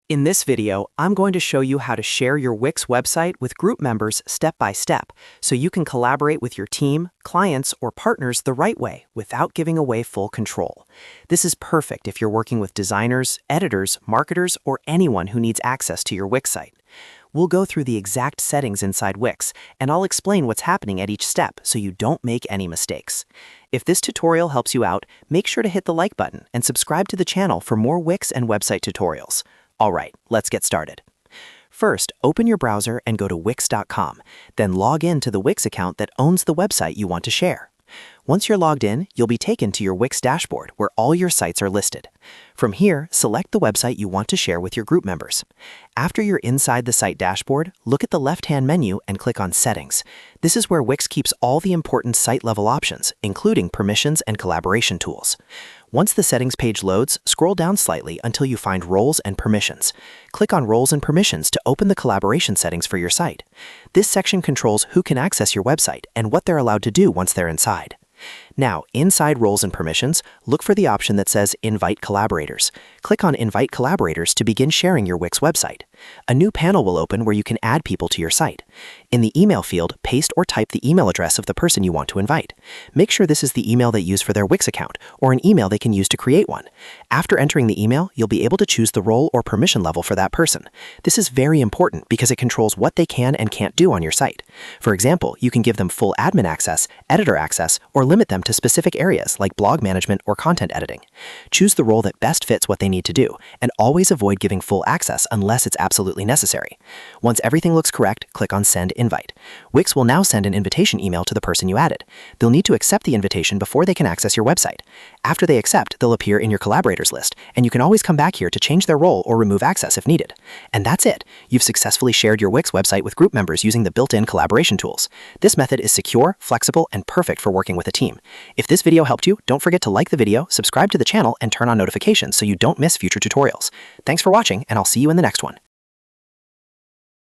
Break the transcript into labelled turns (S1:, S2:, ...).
S1: In this video, I'm going to show you how to share your Wix website with group members step by step, so you can collaborate with your team, clients, or partners the right way without giving away full control. This is perfect if you're working with designers, editors, marketers, or anyone who needs access to your Wix site. We'll go through the exact settings inside Wix, and I'll explain what's happening at each step so you don't make any mistakes. If this tutorial helps you out, make sure to hit the like button and subscribe to the channel for more Wix and website tutorials. All right, let's get started. First, open your browser and go to wix.com, then log in to the Wix account that owns the website you want to share. Once you're logged in, you'll be taken to your Wix dashboard where all your sites are listed. From here, select the website you want to share with your group members. After you're inside the site dashboard, look at the left-hand menu and click on Settings. This is where Wix keeps all the important site-level options, including permissions and collaboration tools. Once the settings page loads, scroll down slightly until you find Roles and Permissions. Click on Roles and Permissions to open the collaboration settings for your site. This section controls who can access your website and what they're allowed to do once they're inside. Now, inside Roles and Permissions, look for the option that says Invite Collaborators. Click on Invite Collaborators to begin sharing your Wix website. A new panel will open where you can add people to your site. In the email field, paste or type the email address of the person you want to invite. Make sure this is the email they use for their Wix account, or an email they can use to create one. After entering the email, you'll be able to choose the role or permission level for that person. This is very important because it controls what they can and can't do on your site. For example, you can give them full admin access, editor access, or limit them to specific areas like blog management or content editing. Choose the role that best fits what they need to do, and always avoid giving full access unless it's absolutely necessary. Once everything looks correct, click on Send Invite. Wix will now send an invitation email to the person you added. They'll need to accept the invitation before they can access your website. After they accept, they'll appear in your collaborators list, and you can always come back here to change their role or remove access if needed. And that's it. You've successfully shared your Wix website with group members using the built-in collaboration tools. This method is secure, flexible, and perfect for working with a team. If this video helped you, don't forget to like the video, subscribe to the channel, and turn on notifications so you don't miss future tutorials. Thanks for watching, and I'll see you in the next one.